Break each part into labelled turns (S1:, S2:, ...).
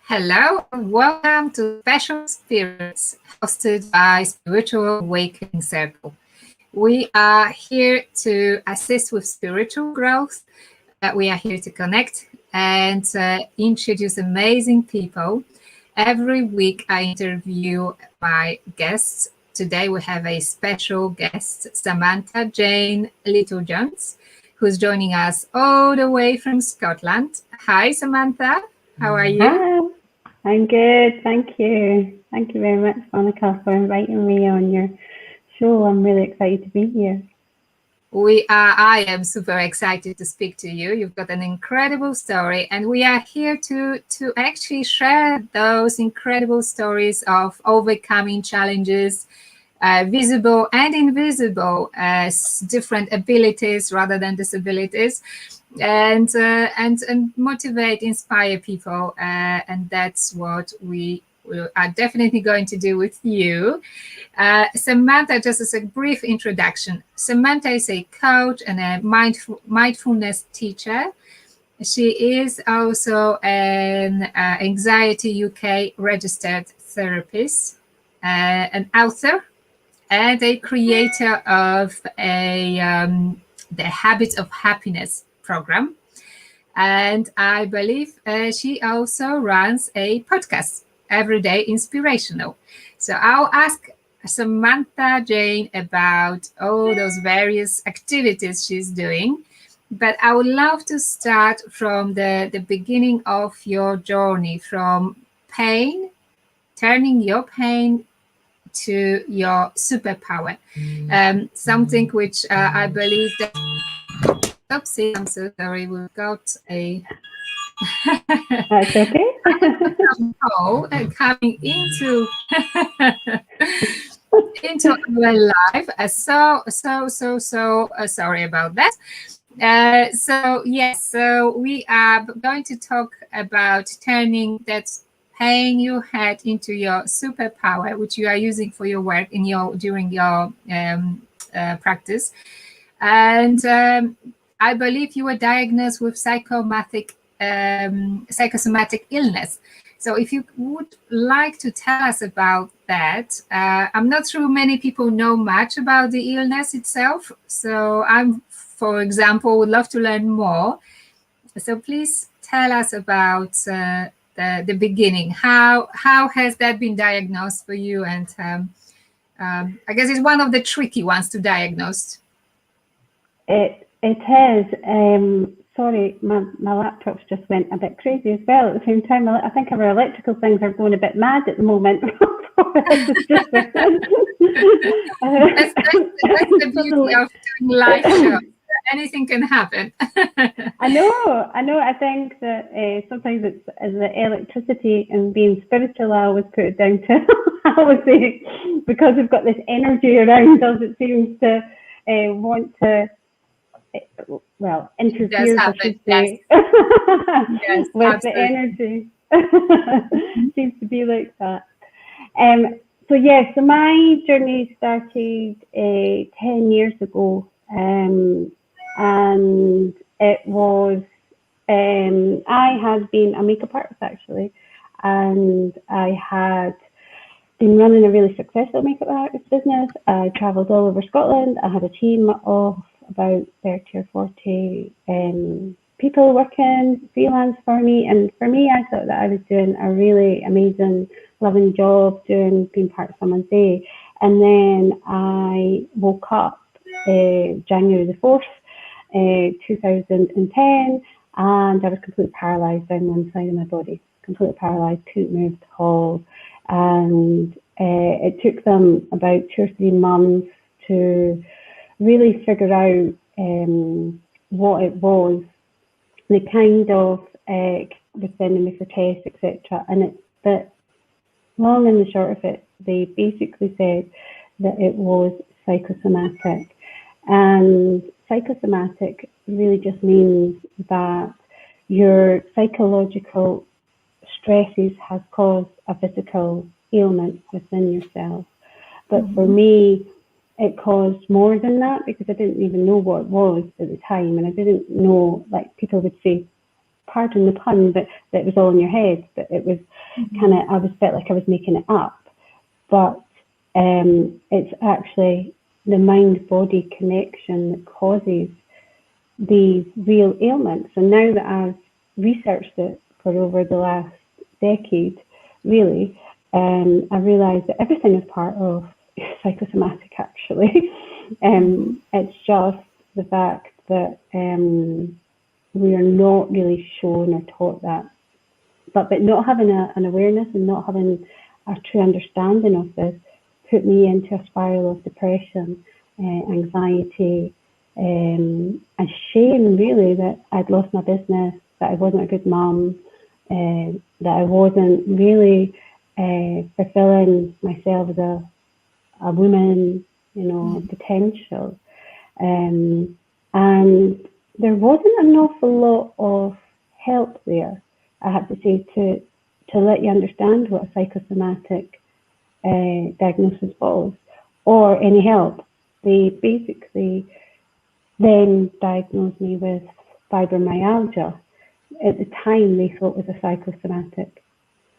S1: Hello and welcome to Special Spirits, hosted by Spiritual Awakening Circle. We are here to assist with spiritual growth. We are here to connect and introduce amazing people. Every week I interview my guests. Today we have a special guest, Samantha Jane Littlejohns, who's joining us all the way from Scotland. Hi, Samantha. How are you?
S2: Hi, I'm good. Thank you. Thank you very much, Monica, for inviting me on your show. I'm really excited to be here.
S1: I am super excited to speak to you. You've got an incredible story, and we are here to actually share those incredible stories of overcoming challenges, visible and invisible, as different abilities rather than disabilities, and motivate, inspire people, and that's what we are definitely going to do with you. Samantha, just as a brief introduction, Samantha is a coach and a mindfulness teacher. She is also an Anxiety UK registered therapist, an author, and a creator of the Habits of Happiness program. And I believe she also runs a podcast, Everyday Inspirational. So I'll ask Samantha Jane about all those various activities she's doing. But I would love to start from the beginning of your journey, from pain, turning your pain to your superpower. Something which I believe that... Oopsie, I'm so sorry, we've got a...
S2: That's okay.
S1: Coming into our life. Sorry about that. So we are going to talk about turning that pain you had into your superpower, which you are using for your work during your practice. And I believe you were diagnosed with psychosomatic illness. So if you would like to tell us about that, I'm not sure many people know much about the illness itself. So I'm, for example, would love to learn more. So please tell us about the beginning. How has that been diagnosed for you? And I guess it's one of the tricky ones to diagnose.
S2: It is. Sorry, my laptops just went a bit crazy as well. At the same time, I think our electrical things are going a bit mad at the moment.
S1: That's the beauty of doing live shows. Anything can happen.
S2: I know. I think that sometimes it's the electricity and being spiritual. I always put it down to, I always say, because we've got this energy around us, it seems to want to, well, interfere, I should say,
S1: yes,
S2: with
S1: absolutely.
S2: the energy. Seems to be like that. So my journey started 10 years ago, and it was, I had been a makeup artist actually, and I had been running a really successful makeup artist business. I travelled all over Scotland. I had a team of about 30 or 40 people working freelance for me. And for me, I thought that I was doing a really amazing, loving job, being part of someone's day. And then I woke up January the 4th, 2010, and I was completely paralysed down one side of my body, completely paralysed, couldn't move at all. And it took them about 2 or 3 months to really figure out what it was. They kind of were sending me for tests, etc. And but long and the short of it, they basically said that it was psychosomatic. And psychosomatic really just means that your psychological stresses has caused a physical ailment within yourself. But for me, it caused more than that, because I didn't even know what it was at the time, and I didn't know, like people would say, pardon the pun, but that it was all in your head. But it was kind of, I felt like I was making it up. But it's actually the mind-body connection that causes these real ailments. And now that I've researched it for over the last decade, really, I realised that everything is part of psychosomatic, actually. It's just the fact that we are not really shown or taught that. But not having an awareness and not having a true understanding of this put me into a spiral of depression, anxiety, and shame, really, that I'd lost my business, that I wasn't a good mum, that I wasn't really fulfilling myself as a woman, potential. And there wasn't an awful lot of help there, I have to say, to let you understand what a psychosomatic diagnosis was, or any help. They basically then diagnosed me with fibromyalgia. At the time, they thought it was a psychosomatic,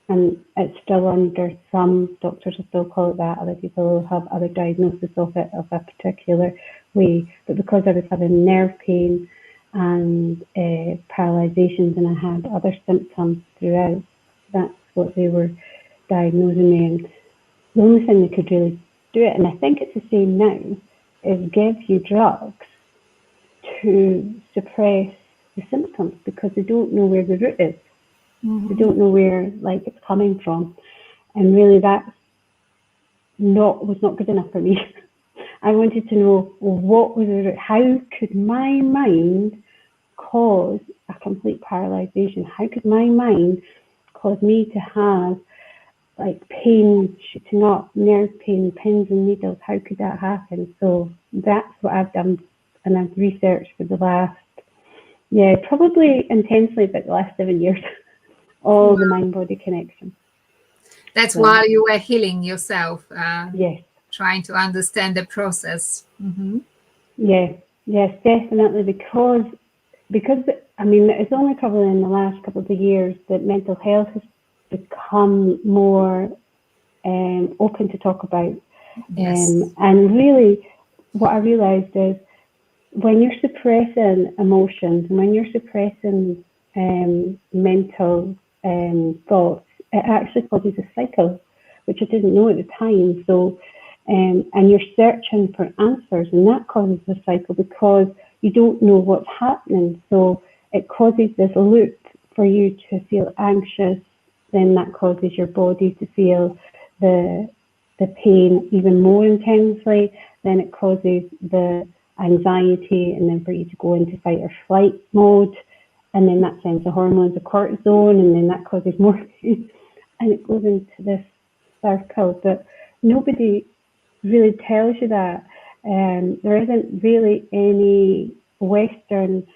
S2: and it's still under, some doctors will still call it that, other people have other diagnoses of it of a particular way. But because I was having nerve pain and paralyzations, and I had other symptoms throughout, that's what they were diagnosing me. And the only thing they could really do it, and I think it's the same now, is give you drugs to suppress the symptoms, because they don't know where the root is. They don't know where it's coming from. And really that was not good enough for me. I wanted to know, well, what was the root? How could my mind cause a complete paralyzation? How could my mind cause me to have pain shooting up, nerve pain, pins and needles? How could that happen? So that's what I've done, and I've researched for the last, probably intensely, but the last 7 years, all the mind-body connection.
S1: That's while you were healing yourself.
S2: Yes.
S1: Trying to understand the process.
S2: Yes, definitely, because I mean, it's only probably in the last couple of years that mental health has become more open to talk about.
S1: Yes.
S2: And really, what I realised is, when you're suppressing emotions, when you're suppressing mental thoughts, it actually causes a cycle, which I didn't know at the time. So, and you're searching for answers, and that causes a cycle because you don't know what's happening. So it causes this loop for you to feel anxious. Then that causes your body to feel the pain even more intensely. Then it causes the anxiety, and then for you to go into fight or flight mode, and then that sends the hormones of cortisone, and then that causes more pain, and it goes into this circle. But nobody really tells you that. There isn't really any Western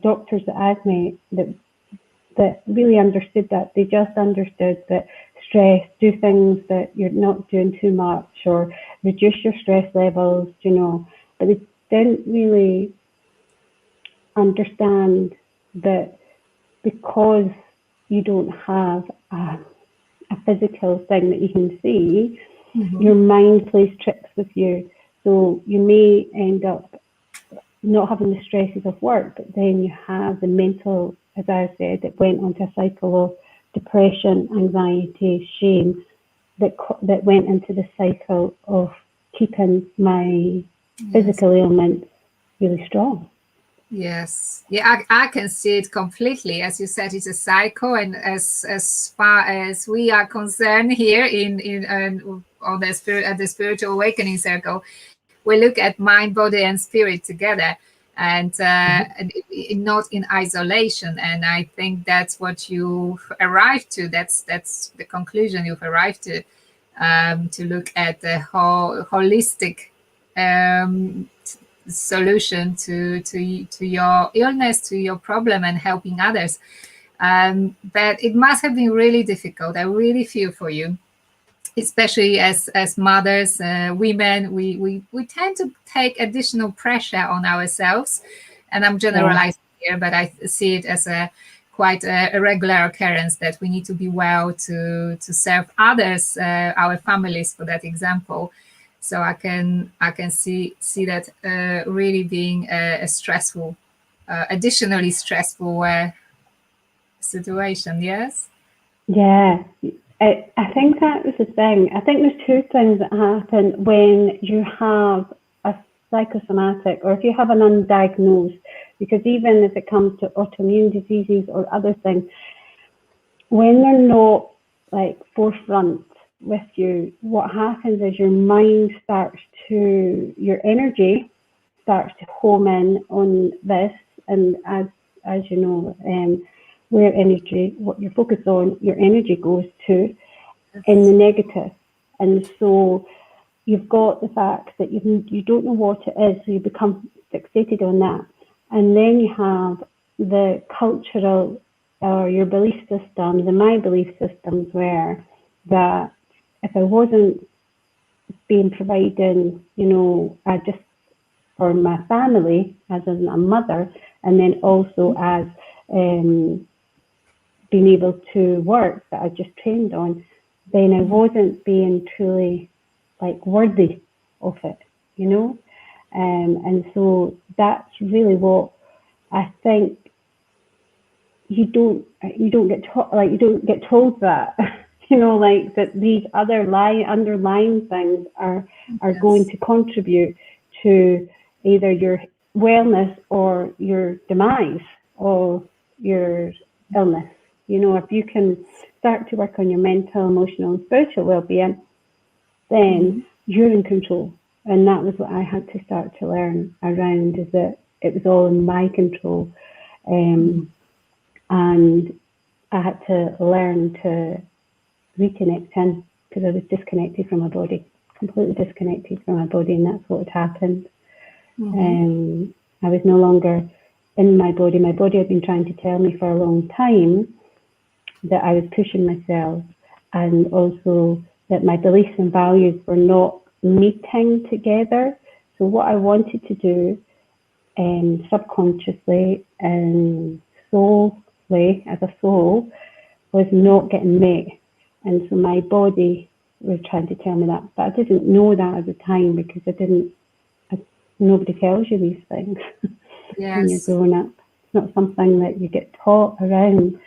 S2: doctors that I've met that really understood that. They just understood that stress, do things that you're not doing too much, or reduce your stress levels, but they didn't really understand that because you don't have a physical thing that you can see, your mind plays tricks with you. So you may end up not having the stresses of work, but then you have the mental, as I said, it went onto a cycle of depression, anxiety, shame, that went into the cycle of keeping my physical ailments really strong.
S1: Yes, I can see it completely. As you said, it's a cycle, and as far as we are concerned here on the spiritual awakening circle, we look at mind, body, and spirit together, and not in isolation. And I think that's what you've arrived to. That's the conclusion you've arrived to look at the whole holistic solution to your illness, to your problem, and helping others. But it must have been really difficult. I really feel for you, especially as mothers, women. We tend to take additional pressure on ourselves, and I'm generalizing here, but I see it as a quite a regular occurrence that we need to be well to serve others, our families, for that example. So I can see that really being a stressful, additionally stressful situation. Yes.
S2: Yeah, I think that was the thing. I think there's two things that happen when you have a psychosomatic, or if you have an undiagnosed, because even if it comes to autoimmune diseases or other things, when they're not like forefront with you, what happens is your mind your energy starts to home in on this, and as you know, where energy, what you're focused on, your energy goes to in the negative. And so you've got the fact that you don't know what it is, so you become fixated on that. And then you have the cultural or your belief systems, and my belief systems were that if I wasn't being providing, just for my family as a mother, and then also as being able to work that I just trained on, then I wasn't being truly like worthy of it, and so that's really what I think. You don't get told that, like that these other underlying things are going to contribute to either your wellness or your demise or your illness. If you can start to work on your mental, emotional, and spiritual well-being, then you're in control. And that was what I had to start to learn around, is that it was all in my control. And I had to learn to reconnect in, because I was disconnected from my body, completely disconnected from my body, and that's what had happened. I was no longer in my body. My body had been trying to tell me for a long time that I was pushing myself, and also that my beliefs and values were not meeting together. So what I wanted to do subconsciously and as a soul was not getting met, and so my body was trying to tell me that, but I didn't know that at the time, because nobody tells you these things. When you're growing up. It's not something that you get taught around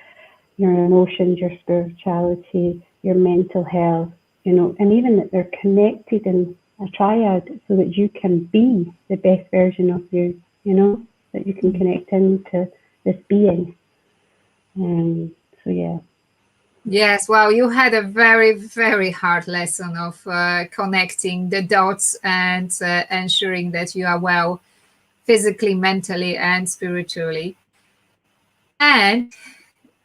S2: your emotions, your spirituality, your mental health, and even that they're connected in a triad, so that you can be the best version of you, that you can connect into this being. So yeah.
S1: Yes, well, you had a very, very hard lesson of connecting the dots and ensuring that you are well physically, mentally, and spiritually. And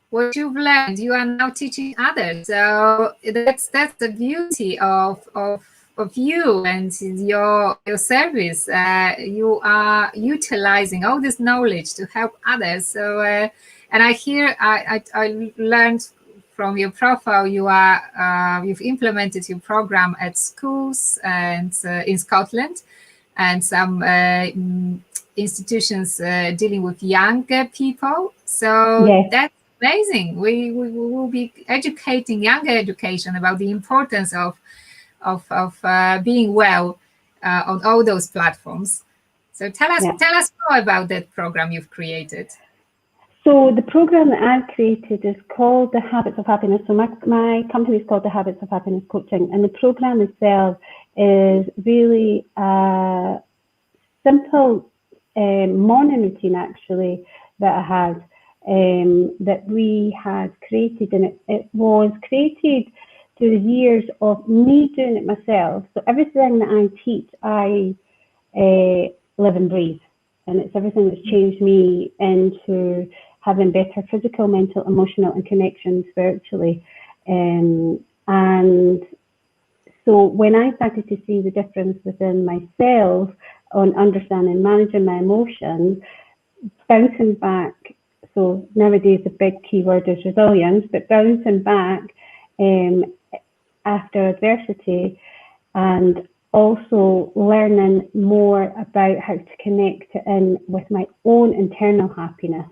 S1: what you've learned, you are now teaching others. So that's the beauty of you and your service. You are utilizing all this knowledge to help others. So and I learned from your profile, you've implemented your program at schools and in Scotland, and some institutions dealing with younger people. So that's amazing. We will be educating younger education about the importance of being well on all those platforms. So tell us more about that program you've created.
S2: So the program that I've created is called The Habits of Happiness. So my company is called The Habits of Happiness Coaching, and the program itself is really a simple morning routine, actually, that I had, that we had created, and it was created through the years of me doing it myself. So everything that I teach, I live and breathe, and it's everything that's changed me into having better physical, mental, emotional, and connection spiritually. And so when I started to see the difference within myself on understanding, managing my emotions, bouncing back, so nowadays the big key word is resilience, but bouncing back after adversity, and also learning more about how to connect in with my own internal happiness,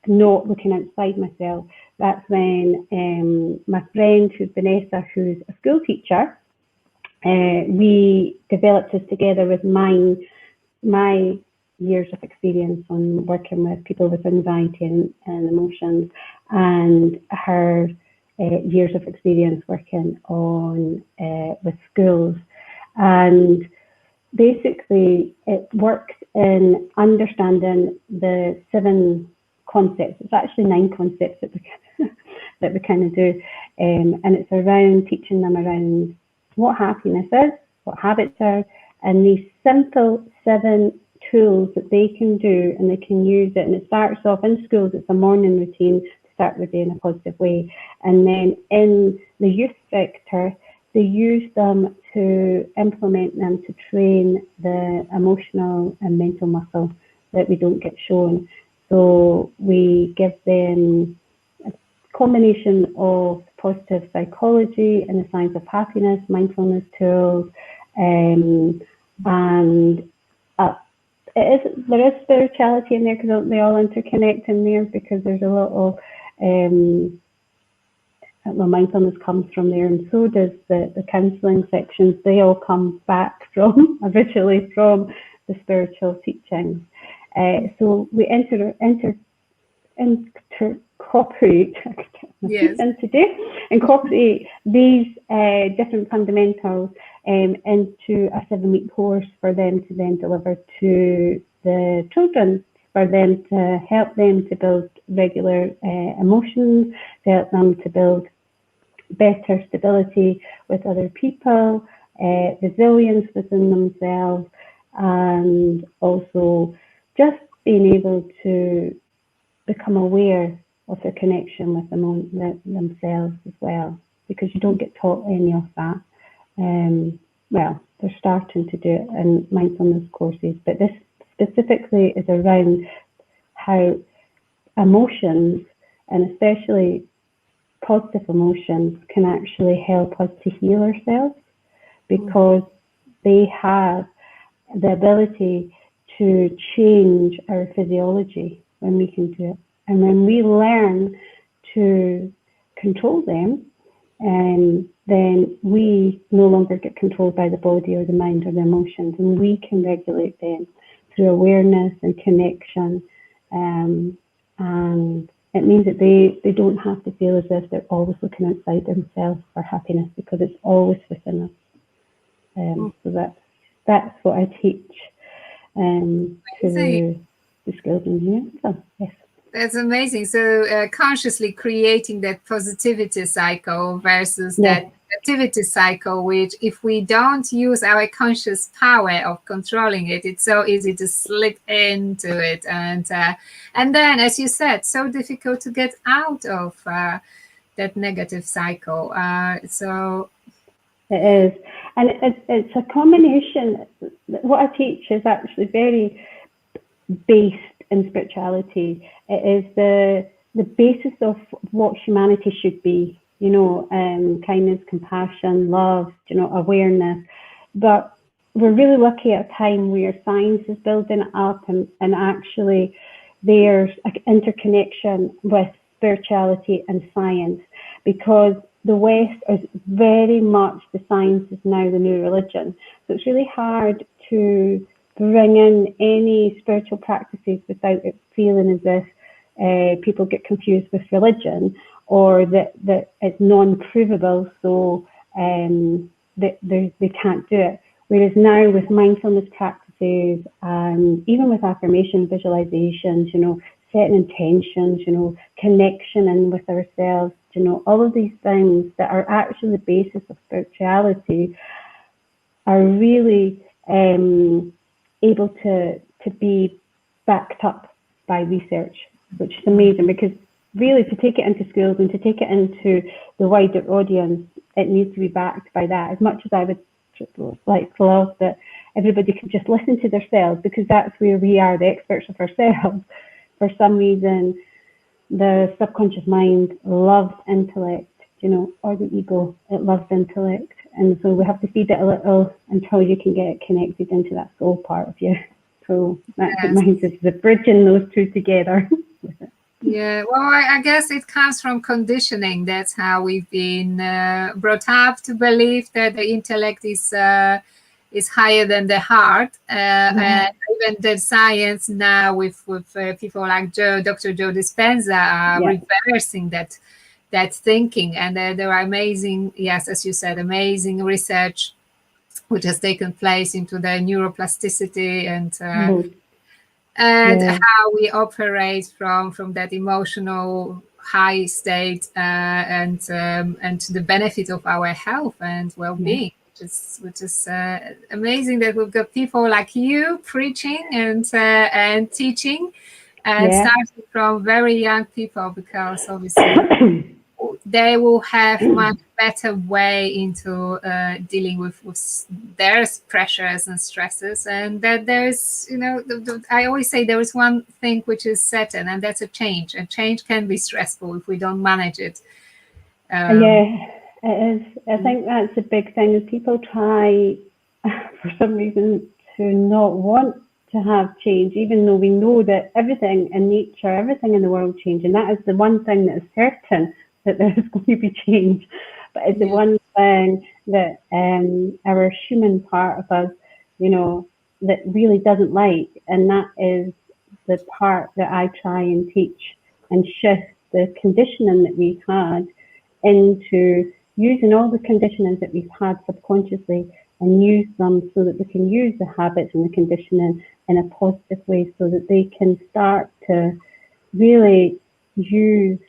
S2: not looking outside myself. That's when my friend, who's Vanessa, who's a school teacher, we developed this together with my years of experience on working with people with anxiety and emotions, and her years of experience working on with schools. And basically it works in understanding the 7 concepts. It's actually 9 concepts that we kind of do, and it's around teaching them around what happiness is, what habits are, and these simple 7 tools that they can do, and they can use it. And it starts off in schools, it's a morning routine to start the day in a positive way, and then in the youth sector they use them to implement them to train the emotional and mental muscle that we don't get shown. So we give them a combination of positive psychology and the science of happiness, mindfulness tools, and there is spirituality in there because they all interconnect in there, because there's a lot of mindfulness comes from there, and so does the counselling sections. They all come back from originally from the spiritual teachings. So we incorporate these different fundamentals into a 7-week course for them to then deliver to the children, for them to help them to build regular emotions, to help them to build better stability with other people, resilience within themselves, and also just being able to become aware of their connection with themselves as well, because you don't get taught any of that. Well, they're starting to do it in mindfulness courses, but this specifically is around how emotions, and especially positive emotions, can actually help us to heal ourselves, because they have the ability to change our physiology when we can do it. And when we learn to control them, then we no longer get controlled by the body or the mind or the emotions, and we can regulate them through awareness and connection. And it means that they don't have to feel as if they're always looking outside themselves for happiness, because it's always within us. So that's what I teach to the skills in here. So, yes.
S1: That's amazing. So consciously creating that positivity cycle versus that negativity cycle, which if we don't use our conscious power of controlling it, it's so easy to slip into it. And then, as you said, so difficult to get out of that negative cycle. So
S2: it is. And it's a combination. What I teach is actually very based in spirituality. It is the basis of what humanity should be, kindness, compassion, love, awareness. But we're really lucky at a time where science is building it up, and actually there's an interconnection with spirituality and science, because the West is very much, the science is now the new religion. So it's really hard to bring in any spiritual practices without it feeling as if people get confused with religion, or that it's non-provable, so they can't do it. Whereas now with mindfulness practices, and even with affirmation, visualizations, setting intentions, connection in with ourselves, all of these things that are actually the basis of spirituality are really able to be backed up by research, which is amazing, because really to take it into schools and to take it into the wider audience, it needs to be backed by that. As much as I would like to love that everybody could just listen to themselves, because that's where we are the experts of ourselves. For some reason, the subconscious mind loves intellect, or the ego, it loves intellect. And so we have to feed it a little until you can get it connected into that soul part of you. So that's what mine is, the bridging those two together.
S1: Yeah, well, I guess it comes from conditioning. That's how we've been brought up to believe that the intellect is higher than the heart. And even the science now, with people like Dr. Joe Dispenza, are reversing that thinking. And there are amazing, yes, as you said, amazing research which has taken place into the neuroplasticity and how we operate from that emotional high state and to the benefit of our health and well-being, which is amazing that we've got people like you preaching and teaching and starting from very young people, because obviously they will have much better way into dealing with their pressures and stresses. And that there's, I always say there is one thing which is certain, and that's a change. And change can be stressful if we don't manage it.
S2: Yeah, it is. I think that's a big thing, is people try for some reason to not want to have change, even though we know that everything in nature, everything in the world changes. And that is the one thing that is certain, that there is going to be change. But it's the one thing that our human part of us, that really doesn't like. And that is the part that I try and teach and shift the conditioning that we've had into using all the conditionings that we've had subconsciously and use them so that we can use the habits and the conditioning in a positive way, so that they can start to really use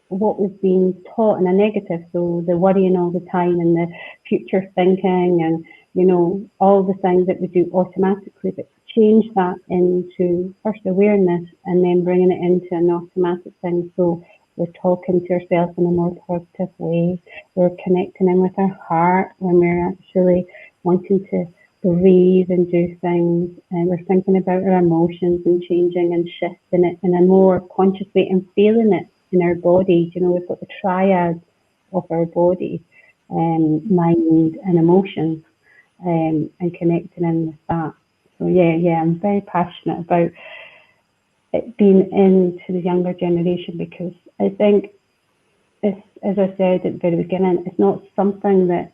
S2: what we've been taught in a negative. So the worrying all the time and the future thinking and, all the things that we do automatically, but change that into first awareness and then bringing it into an automatic thing. So we're talking to ourselves in a more positive way. We're connecting in with our heart when we're actually wanting to breathe and do things. And we're thinking about our emotions and changing and shifting it in a more conscious way and feeling it in our body. We've got the triad of our body, mind and emotions, and connecting in with that. So I'm very passionate about it being into the younger generation, because I think, as I said at the very beginning, it's not something that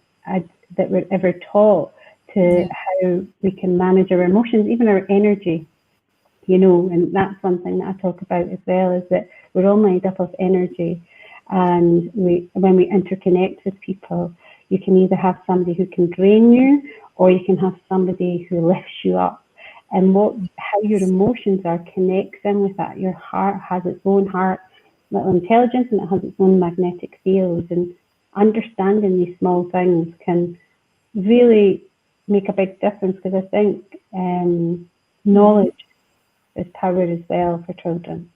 S2: we're ever taught to how we can manage our emotions, even our energy. And that's something that I talk about as well, is that we're all made up of energy, and when we interconnect with people, you can either have somebody who can drain you, or you can have somebody who lifts you up. And how your emotions are connects in with that. Your heart has its own little intelligence, and it has its own magnetic fields. And understanding these small things can really make a big difference, because I think knowledge is power as well for children,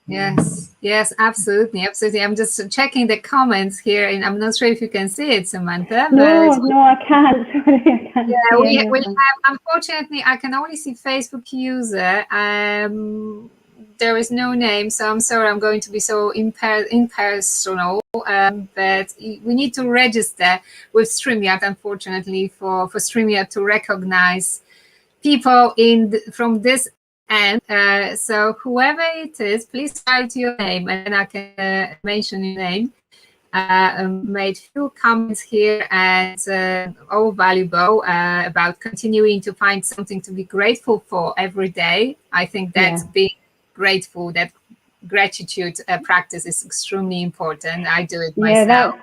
S1: Yes, absolutely. I'm just checking the comments here, and I'm not sure if you can see it, Samantha.
S2: No, I can't. Sorry, I can't.
S1: Yeah, we have. Unfortunately, I can only see Facebook user. There is no name, so I'm sorry. I'm going to be so impersonal. But we need to register with StreamYard, unfortunately, for StreamYard to recognize people from this end. So whoever it is, please write your name, and I can mention your name. Made few comments here, and all valuable, about continuing to find something to be grateful for every day. I think that being grateful, that gratitude practice is extremely important. I do it myself.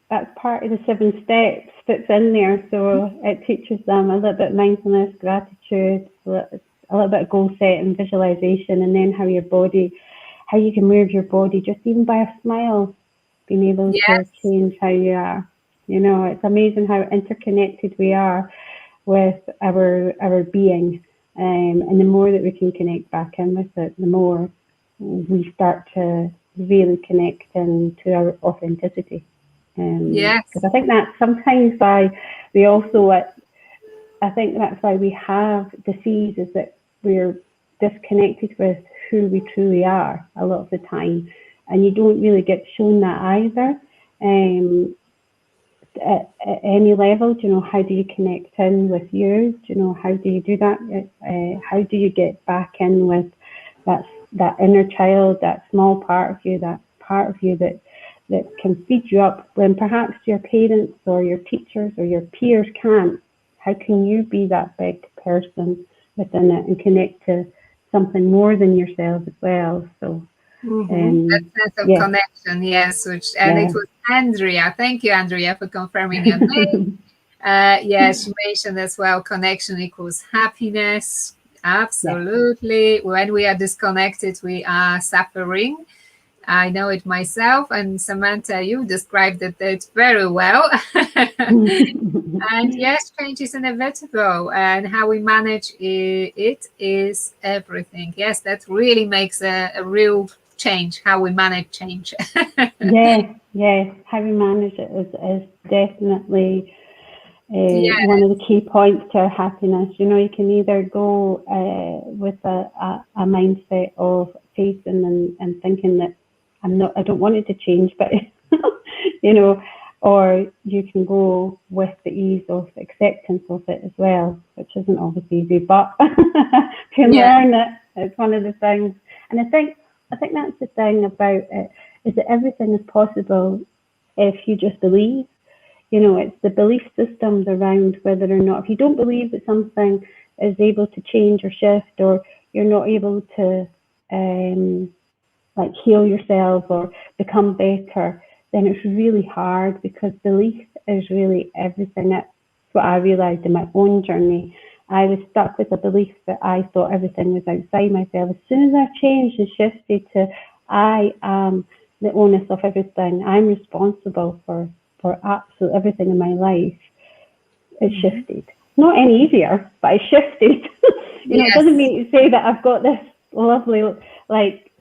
S2: That's part of the 7 steps that's in there. So it teaches them a little bit of mindfulness, gratitude, a little bit of goal setting, visualization, and then how you can move your body just even by a smile, being able to change how you are. It's amazing how interconnected we are with our being, and the more that we can connect back in with it, the more we start to really connect into our authenticity. Because I think that's sometimes why we also, I think that's why we have disease, is that we're disconnected with who we truly are a lot of the time. And you don't really get shown that either, at any level. How do you connect in with you? How do you do that? How do you get back in with that that inner child, that small part of you, that part of you that can feed you up when perhaps your parents or your teachers or your peers can't. How can you be that big person within it and connect to something more than yourself as well? So
S1: that sense of connection, yes, and it was Andrea. Thank you, Andrea, for confirming your name. Yes, she mentioned as well, connection equals happiness. Absolutely. When we are disconnected, we are suffering. I know it myself, and Samantha, you described it very well. And yes, change is inevitable, and how we manage it is everything. Yes, that really makes a real change, how we manage change.
S2: Yes, how we manage it is definitely one of the key points to our happiness. You know, you can either go with a mindset of facing and thinking that I don't want it to change, but you know, or you can go with the ease of acceptance of it as well, which isn't always easy, but to learn it, it's one of the things. And I think that's the thing about it, is that everything is possible if you just believe. You know, it's the belief systems around whether or not, if you don't believe that something is able to change or shift, or you're not able to like heal yourself or become better, then it's really hard, because belief is really everything. That's what I realized in my own journey. I was stuck with a belief that I thought everything was outside myself. As soon as I changed and shifted to I am the onus of everything, I'm responsible for absolutely everything in my life, it shifted. Not any easier, but it shifted. You know, it doesn't mean to say that I've got this lovely, like,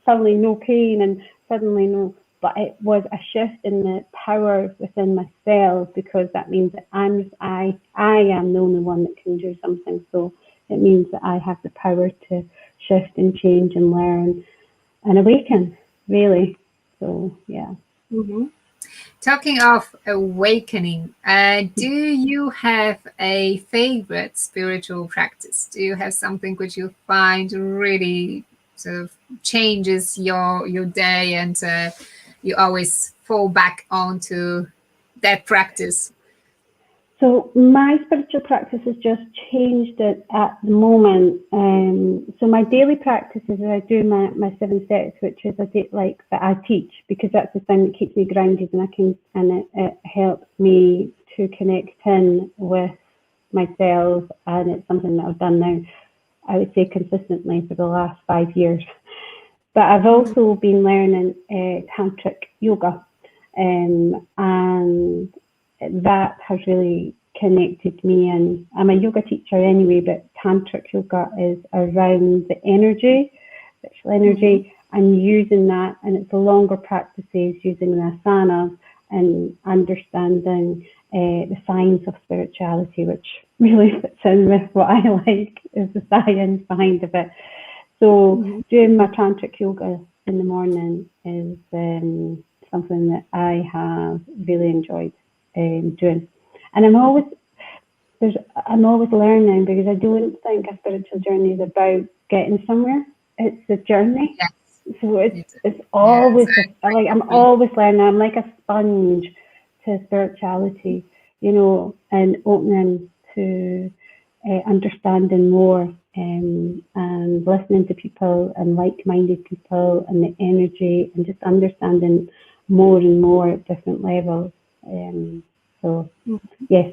S2: suddenly no pain and suddenly no, but it was a shift in the power within myself, because that means that I am the only one that can do something. So it means that I have the power to shift and change and learn and awaken, really. So yeah.
S1: Talking of awakening, do you have a favorite spiritual practice? Do you have something which you find really sort of changes your day, and you always fall back onto that practice?
S2: So my spiritual practice has just changed it at the moment. So my daily practice is I do my 7 steps, which is like that I teach, because that's the thing that keeps me grounded, and it helps me to connect in with myself, and it's something that I've done now, I would say, consistently for the last 5 years. But I've also been learning tantric yoga, and that has really connected me. And I'm a yoga teacher anyway, but tantric yoga is around the energy, sexual energy, and using that, and it's the longer practices using the asanas and understanding the science of spirituality, which really fits in with what I like, is the science behind it. So doing my tantric yoga in the morning is something that I have really enjoyed doing. And I'm always learning, because I don't think a spiritual journey is about getting somewhere. It's a journey. So it's always like I'm always learning. I'm like a sponge to spirituality, you know, and opening to understanding more, and listening to people and like-minded people and the energy, and just understanding more and more at different levels. So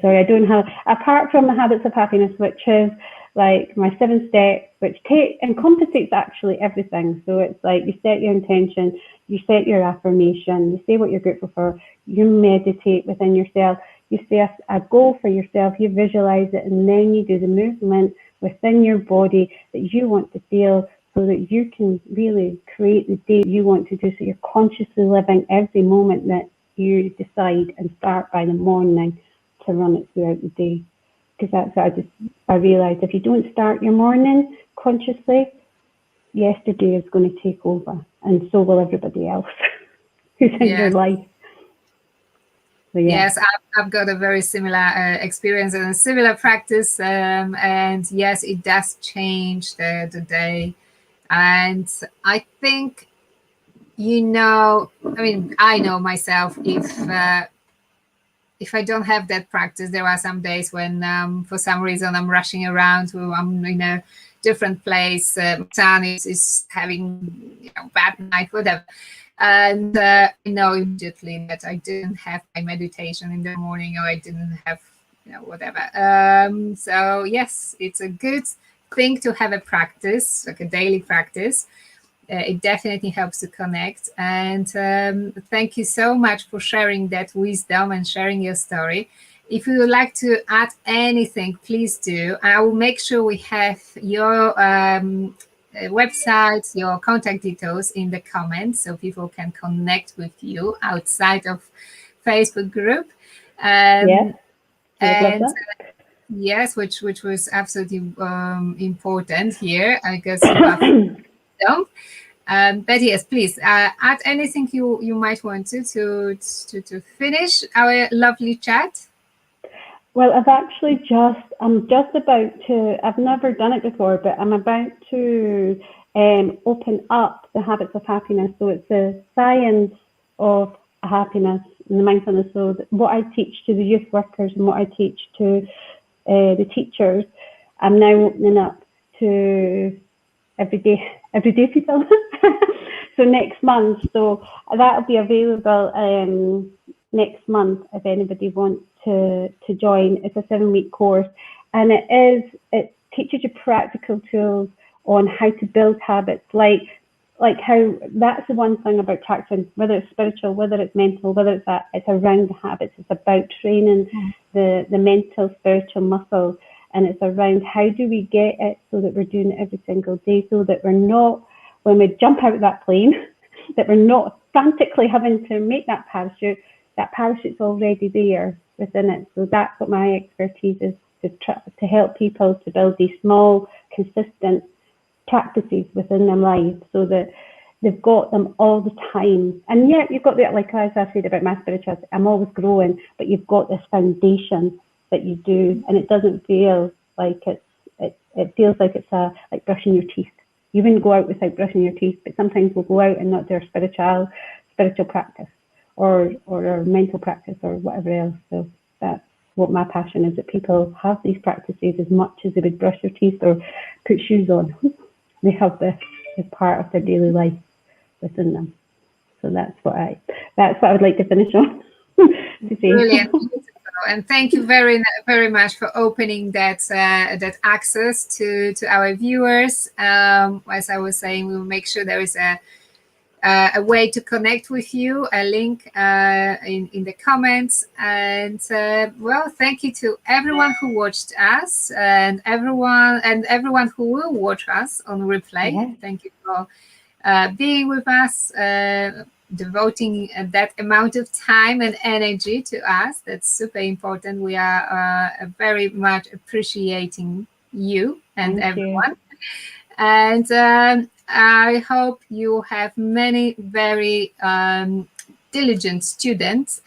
S2: sorry, I don't have, apart from the habits of happiness, which is like my 7 steps, which encompasses actually everything. So it's like you set your intention, you set your affirmation, you say what you're grateful for, you meditate within yourself, you say a goal for yourself, you visualize it, and then you do the movement within your body that you want to feel, so that you can really create the day you want to do. So you're consciously living every moment that you decide, and start by the morning to run it throughout the day. Because that's what I realised, if you don't start your morning consciously, yesterday is going to take over, and so will everybody else who's in your life. So,
S1: yes, I've got a very similar experience and a similar practice, and yes, it does change the day. And I think, you know, I mean, I know myself, if I don't have that practice, there are some days when for some reason I'm rushing around, or I'm in a different place, son is having, you know, bad night, whatever. And I know immediately that I didn't have my meditation in the morning, or I didn't have, you know, whatever. So yes, it's a good thing to have a practice, like a daily practice. It definitely helps to connect. And thank you so much for sharing that wisdom and sharing your story. If you would like to add anything, please do. I will make sure we have your website, your contact details in the comments, so people can connect with you outside of Facebook group.
S2: Yes, I would love
S1: And
S2: that.
S1: yes, which was absolutely important here. I guess you have done. But yes, please add anything you might want to finish our lovely chat.
S2: Well, I'm just about to, I've never done it before, but I'm about to open up the habits of happiness. So it's the science of happiness and the mindfulness. So what I teach to the youth workers and what I teach to the teachers, I'm now opening up to everyday people. So next month, so that'll be available next month if anybody wants to join. It's a 7-week course, and it teaches you practical tools on how to build habits, like how that's the one thing about practicing, whether it's spiritual, whether it's mental, whether it's around the habits. It's about training the mental, spiritual muscle, and it's around how do we get it so that we're doing it every single day, so that we're not, when we jump out of that plane, that we're not frantically having to make that parachute's already there within it. So that's what my expertise is, to help people to build these small, consistent practices within their lives, so that they've got them all the time. And yeah, you've got that, like as I said about my spirituality, I'm always growing, but you've got this foundation that you do, and it doesn't feel like it feels like it's like brushing your teeth. You wouldn't go out without brushing your teeth, but sometimes we'll go out and not do our spiritual practice or our mental practice or whatever else. So that's what my passion is, that people have these practices as much as they would brush their teeth or put shoes on. They have this as part of their daily life within them. So that's what I would like to finish on. To say.
S1: Brilliant. And thank you very much for opening that access to our viewers. As I was saying, we will make sure there is a way to connect with you, a link in the comments. And well, thank you to everyone who watched us, and everyone who will watch us on replay.
S2: Yeah.
S1: Thank you for being with us, devoting that amount of time and energy to us. That's super important. We are very much appreciating you and
S2: Thank
S1: everyone.
S2: you.
S1: And I hope you have many very diligent students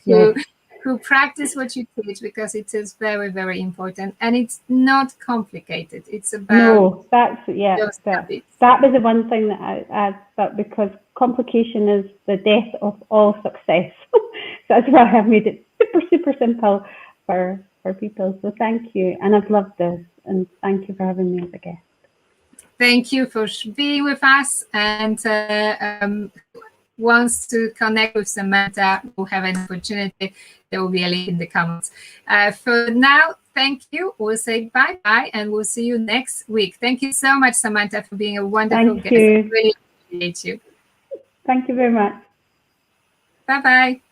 S2: Yes.
S1: who practice what you teach, because it is very, very important, and it's not complicated. It's about
S2: No, that was the one thing that I thought, because complication is the death of all success. So that's why I've made it super, super simple for people. So thank you, and I've loved this, and thank you for having me as a guest.
S1: Thank you for being with us, and wants to connect with Samantha, will have an opportunity. There will be a link in the comments. For now, thank you. We'll say bye-bye, and we'll see you next week. Thank you so much, Samantha, for being a wonderful guest. I really appreciate you.
S2: Thank you very much.
S1: Bye-bye.